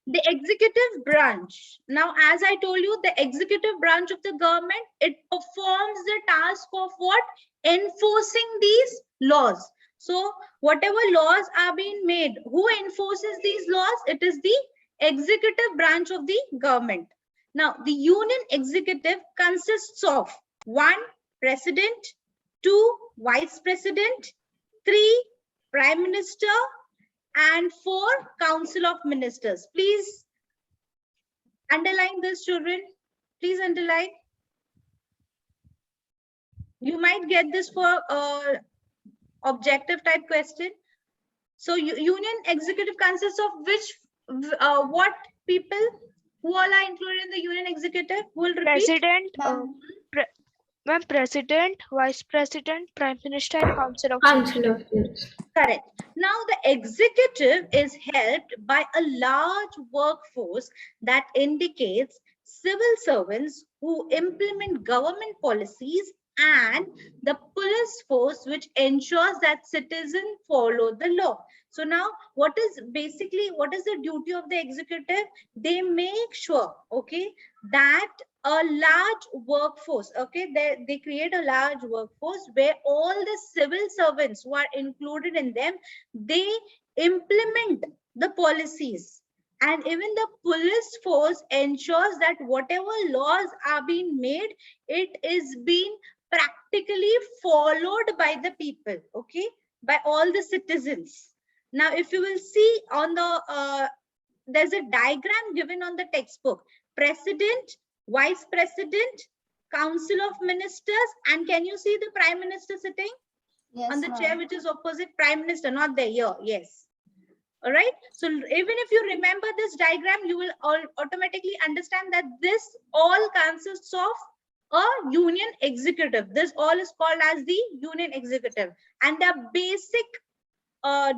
The executive branch. Now, as I told you, the executive branch of the government, it performs the task of what? Enforcing these laws. So whatever laws are being made, who enforces these laws? It is the executive branch of the government. Now, the union executive consists of 1. President, 2. Vice President, 3. Prime Minister, and 4. Council of Ministers. Please underline this, children. Please underline. You might get this for objective type question. So union executive consists of which, what people? Who all are included in the union executive? Who will repeat? President, President, Vice President, Prime Minister, and Council of Ministers. Correct. Now, the executive is helped by a large workforce that indicates civil servants who implement government policies and the police force which ensures that citizens follow the law. So now what is the duty of the executive? They make sure, okay, that a large workforce, okay, they create a large workforce where all the civil servants who are included in them, they implement the policies, and even the police force ensures that whatever laws are being made, it is being practically followed by the people, okay, by all the citizens. Now, if you will see on the, there's a diagram given on the textbook. President, Vice President, Council of Ministers, and can you see the Prime Minister sitting? Yes, on the chair which is opposite? Prime Minister, not there, here, yes. All right. So even if you remember this diagram, you will automatically understand that this all consists of a union executive. This all is called as the union executive, and their basic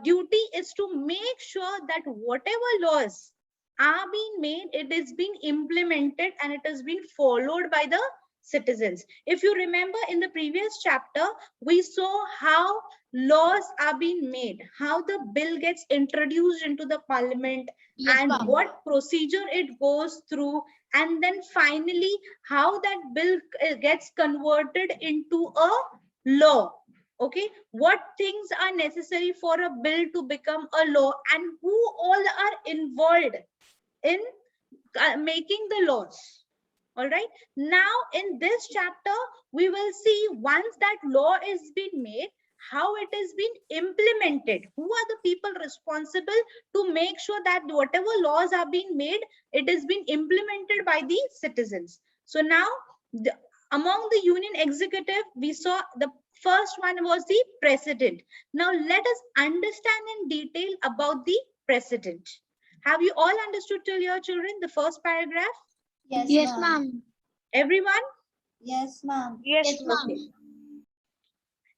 duty is to make sure that whatever laws are being made, it is being implemented and it is being followed by the citizens. If you remember in the previous chapter, we saw how laws are being made, how the bill gets introduced into the parliament, yes, and what procedure it goes through, and then finally how that bill gets converted into a law. Okay, what things are necessary for a bill to become a law, and who all are involved in making the laws. All right, now in this chapter we will see, once that law is being made, how it is being implemented, who are the people responsible to make sure that whatever laws are being made, it is being implemented by the citizens. So now among the union executive, we saw the first one was the president. Now let us understand in detail about the president. Have you all understood till here, children, the first paragraph? Yes, Yes, ma'am. Everyone? Yes, ma'am. Yes, ma'am. Okay.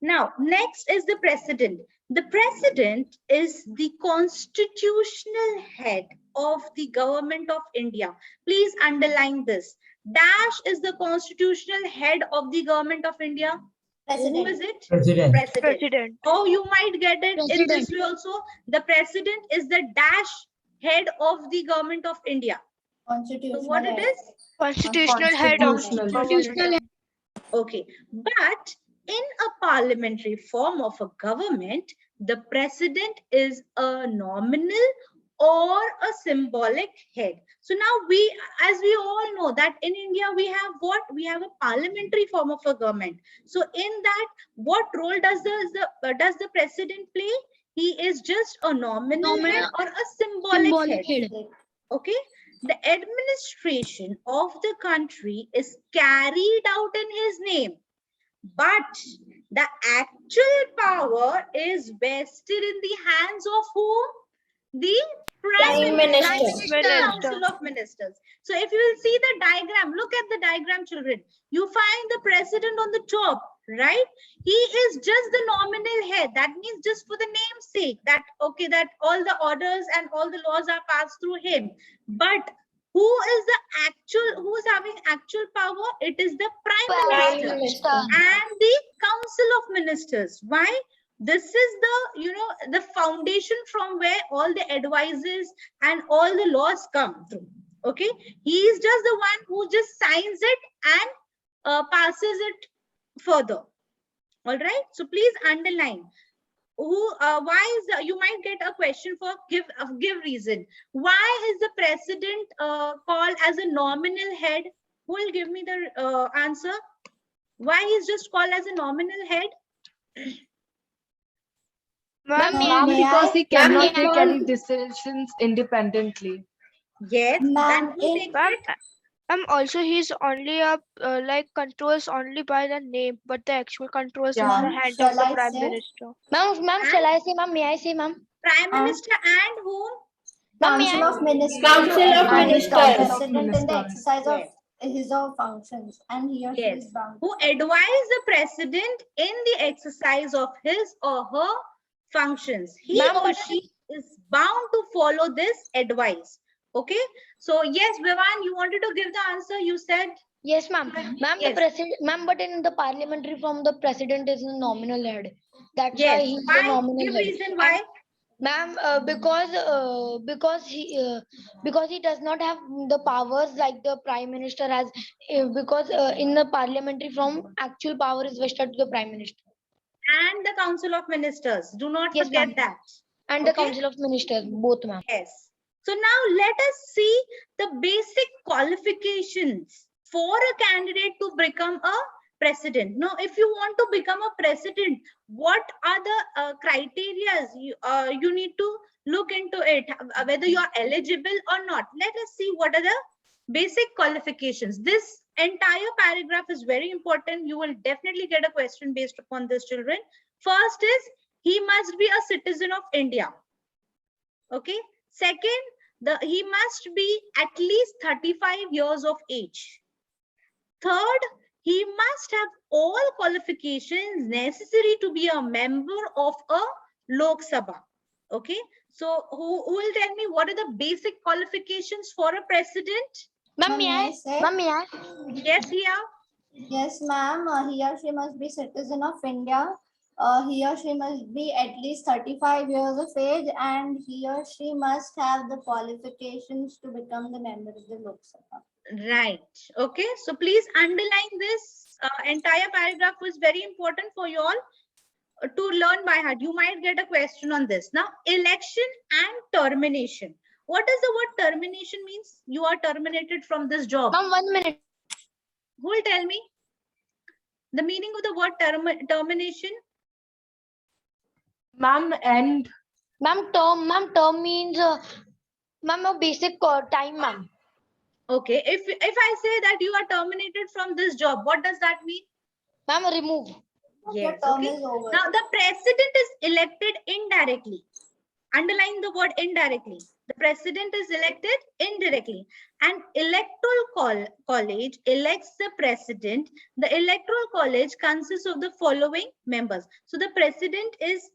Now, next is the president. The president is the constitutional head of the government of India. Please underline this. Dash is the constitutional head of the government of India. President. Who is it? President. President. Oh, you might get it in President. this way also. The president is the dash head of the government of India. Constitutional. So what it is? Constitutional head of Constitutional. Okay, but in a parliamentary form of a government, the president is a nominal or a symbolic head. So now as we all know that in India we have what? We have a parliamentary form of a government. So in that, what role does the president play? He is just a nominal head or a symbolic head. Okay. The administration of the country is carried out in his name, but the actual power is vested in the hands of whom? The Prime Minister, Council of Ministers. So if you will see the diagram, look at the diagram, children. You find the president on the top, right? He is just the nominal head. That means just for the name's sake, that okay, that all the orders and all the laws are passed through him. But who is having actual power? It is the Prime Minister and the Council of Ministers. Why? This is the foundation from where all the advices and all the laws come through. Okay, he is just the one who just signs it and passes it further. All right, so please underline why is you might get a question for give reason. Why is the president called as a nominal head? Who will give me the answer? Why is just called as a nominal head? Ma'am, Ma'am, may Because I? he cannot Ma'am, take any decisions independently. Yes, Ma'am, and who in- takes ma'am, it? also he's only a like controls only by the name, but the actual controls in Yeah. the Ma'am, hand shall of the I prime say? minister. And Shall I say, ma'am? May I say, ma'am? Prime And Minister and whom? Ma'am, may Council I? of Ministers Council to of advise the Ministers. president in the exercise of Yes. his or functions, and he or she is Yes, bound. who advise the president in the exercise of his or her functions. He Ma'am, or but- she is bound to follow this advice. Okay, so yes, Vivan, you wanted to give the answer. You said Yes, ma'am. Ma'am, Yes. the president, ma'am, but in the parliamentary form, the president is a nominal head. That's why yes. he's the Why? nominal Give head. reason why. Ma'am, because he does not have the powers like the prime minister has. Because in the parliamentary form, actual power is vested to the prime minister And the Council of Ministers. Do not Yes, forget ma'am. that. and the Okay. council of ministers, both, ma'am. Yes. So now let us see the basic qualifications for a candidate to become a president. Now, if you want to become a president, what are the criteria you need to look into it, whether you are eligible or not. Let us see what are the basic qualifications. This entire paragraph is very important. You will definitely get a question based upon this, children. First is he must be a citizen of India. Okay. Second, he must be at least 35 years of age. Third, he must have all qualifications necessary to be a member of a Lok Sabha. Okay. So who will tell me what are the basic qualifications for a president? Ma'am, may I? say? Ma'am, may I? Yes, Hiya. Yes, ma'am. He or she must be citizen of India. He or she must be at least 35 years of age, and he or she must have the qualifications to become the member of the Lok Sabha. Right. Okay. So please underline this. Entire paragraph was very important for you all to learn by heart. You might get a question on this. Now, election and termination. What does the word termination means? You are terminated from this job. Ma'am, 1 minute. Who will tell me the meaning of the word termination? Ma'am, and Ma'am, term means, ma'am, a basic time, ma'am. Okay. If I say that you are terminated from this job, what does that mean? Ma'am, remove. Your Yes. term Okay. is over. Now, the president is elected indirectly. Underline the word indirectly. The president is elected indirectly. An electoral college elects the president. The electoral college consists of the following members. So the president is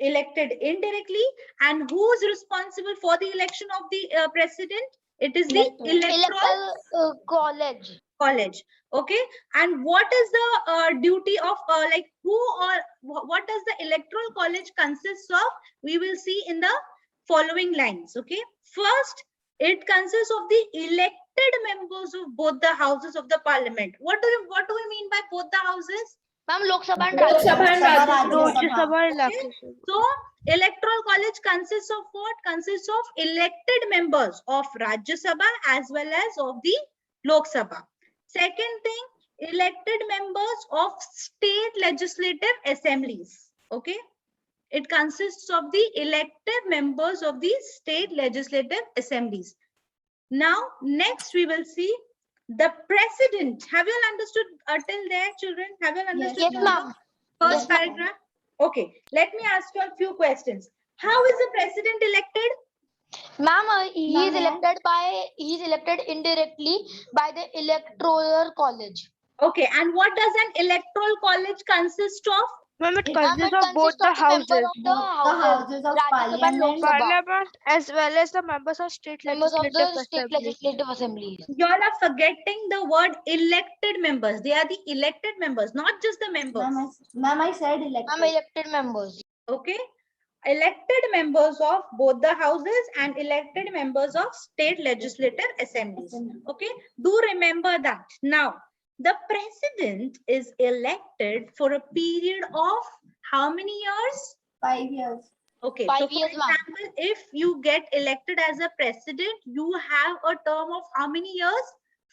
elected indirectly, and who is responsible for the election of the president? It is the electoral College. college. Okay, and what is the duty of like who or what does the electoral college consists of? We will see in the following lines. Okay, first it consists of the elected members of both the houses of the parliament. What do we mean by both the houses? Ma'am, Lok Sabha and Lok Rajya Sabha and Sabha, Rajya Rajya Rajya Sabha. Sabha and Okay. Lok Sabha. So electoral college consists of what? Consists of elected members of Rajya Sabha as well as of the Lok Sabha. Second thing, elected members of state legislative assemblies. Okay. It consists of the elected members of the state legislative assemblies. Now, next we will see the president. Have you all understood till there, children? Have you all understood? Yes, Yes, ma'am. First Yes, ma'am. paragraph. Okay, let me ask you a few questions. How is the president elected? Ma'am, he Ma'am, is may I? elected indirectly by the electoral college. Okay, and what does an electoral college consist of? Ma'am, it It- Ma'am, consists it of both consists the of the member houses, of the Both the houses of Rajya Sabha and Lok parliament. Sabha, parliament as well as the members of state members of legislative the state assembly. legislative assemblies. You all are forgetting the word elected members. They are the elected members, not just the members. Ma'am, I said Ma'am, elected. elected members. Okay. Elected members of both the houses and elected members of state legislative assemblies. Okay. Do remember that. Now, the president is elected for a period of how many years? 5 years. Okay, 5 so for years, ma'am. example, if you get elected as a president, you have a term of how many years?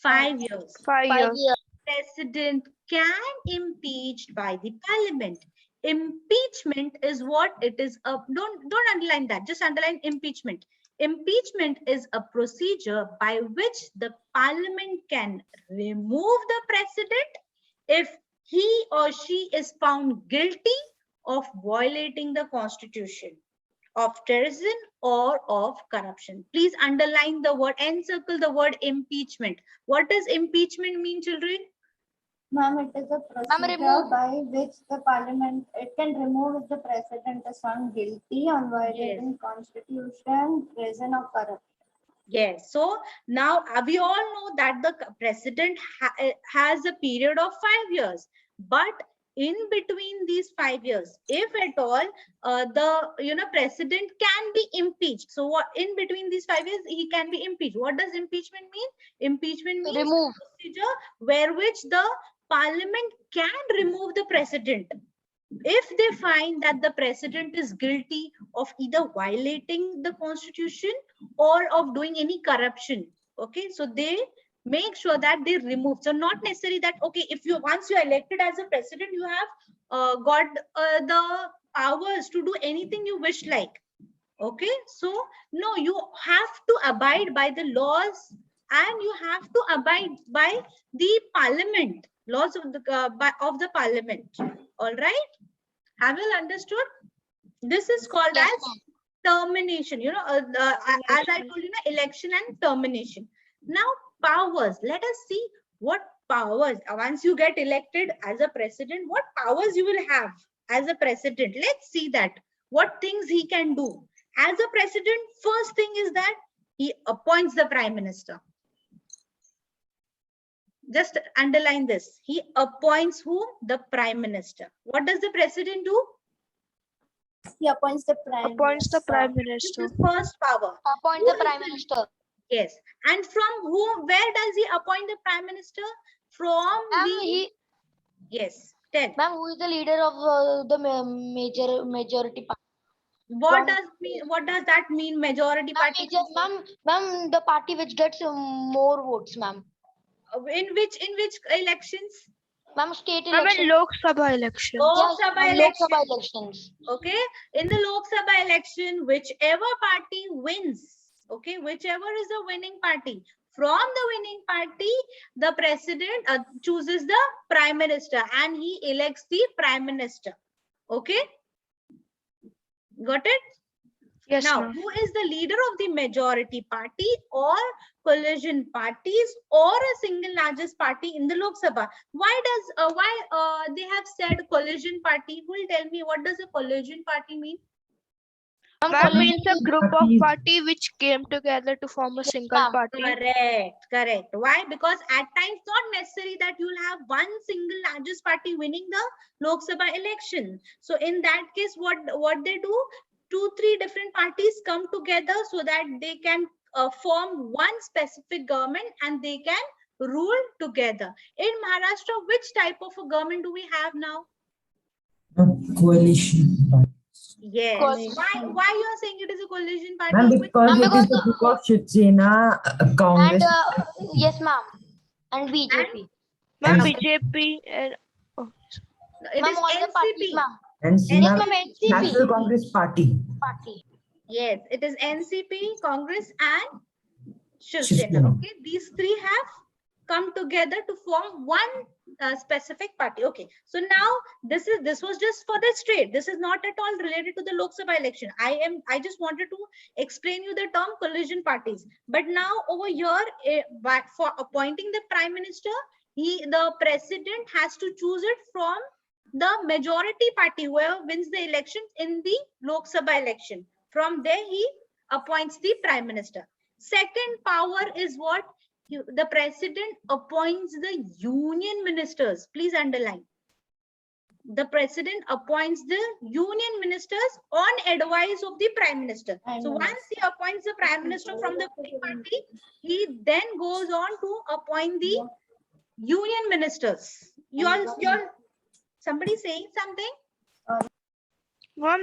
5 years. 5 5 years. years. President can impeached by the parliament. Impeachment is what it is. Don't underline that. Just underline impeachment. Impeachment is a procedure by which the parliament can remove the president if he or she is found guilty of violating the constitution, of treason, or of corruption. Please underline the word, encircle the word impeachment. What does impeachment mean, children? Ma'am, it is a procedure remove. by which the parliament, it can remove if the president is found guilty on violating constitution, treason or corruption. Yes. So now we all know that the president has a period of 5 years, but in between these 5 years, if at all the president can be impeached. So what in between these 5 years he can be impeached. What does impeachment mean? Impeachment means Remove. a procedure where which the parliament can remove the president if they find that the president is guilty of either violating the constitution or of doing any corruption. Okay, so they make sure that they remove. So not necessary that, okay, if you once you are elected as a president, you have got the powers to do anything you wish like. Okay, so no, you have to abide by the laws and you have to abide by the parliament, laws of the parliament. All right, have you understood? This is called Yes, as termination, as I told you, election and termination. Now powers, let us see what powers, once you get elected as a president, what powers you will have as a president. Let's see that, what things he can do. As a president, first thing is that he appoints the prime minister. Just underline this. He appoints who? The prime minister. What does the president do? He appoints the prime Appoints the minister. prime This minister. is first power. Appoint Who the is prime minister. Yes. And from whom, where does he appoint the prime minister? From Ma'am, yes, tell. ma'am, who is the leader of the majority party? What does that mean, majority party? Ma'am, the party which gets more votes, ma'am. In which elections? Ma'am, state Ma'am, election. in Lok Sabha election. Lok Sabha Lok election. Sabha elections. Okay, in the Lok Sabha election, whichever party wins, okay, whichever is the winning party, from the winning party, the president chooses the prime minister and he elects the prime minister. Okay, got it? Yes, Now, ma'am. who is the leader of the majority party or coalition parties or a single largest party in the Lok Sabha? Why they have said coalition party? Who will tell me what does a coalition party mean? Ma'am means a group of party which came together to form a single ma'am. party. Correct. Why? Because at times not necessary that you'll have one single largest party winning the Lok Sabha election. So in that case, what they do? 2-3 different parties come together so that they can form one specific government and they can rule together. In Maharashtra, which type of a government do we have now? Coalition party. Yes. Coalition. Why you are saying it is a coalition party? Ma'am, because it is because the group of Shiv Sena, Congress. And yes, ma'am. And BJP. Ma'am, And- BJP and It Ma'am, is all the parties, NCP. ma'am. and Yes, Sena, ma'am, NCP. National Congress Party. Party. Yes, it is NCP, Congress, and Shiv Shiv Sena. Sena. Okay, these three have come together to form one specific party. Okay, so now this was just for the state. This is not at all related to the Lok Sabha election. I just wanted to explain you the term coalition parties. But now over here, for appointing the prime minister, the president has to choose it from the majority party, whoever wins the election in the Lok Sabha election. From there, he appoints the prime minister. Second power is what? The president appoints the union ministers. Please underline. The president appoints the union ministers on advice of the prime minister. So once he appoints the prime minister from the party, he then goes on to appoint the union ministers. You all, somebody saying something? Mom,